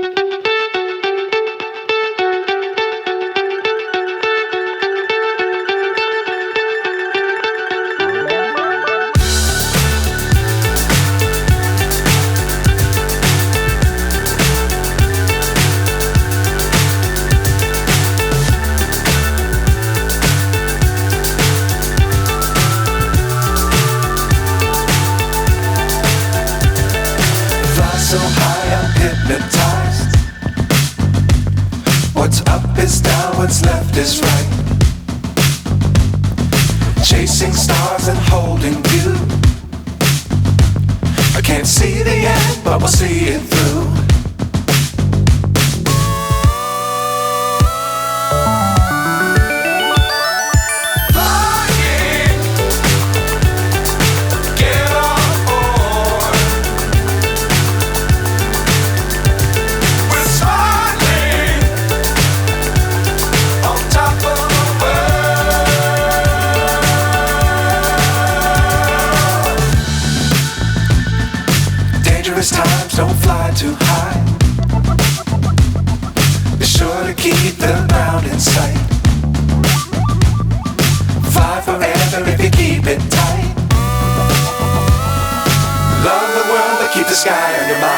So high I'm hypnotized. What's up is down, what's left is right. Chasing stars and holding you. I can't see the end, but we'll see it through. Times don't fly too high. Be sure to keep the ground in sight. Fly forever if you keep it tight. Love the world, but keep the sky on your mind.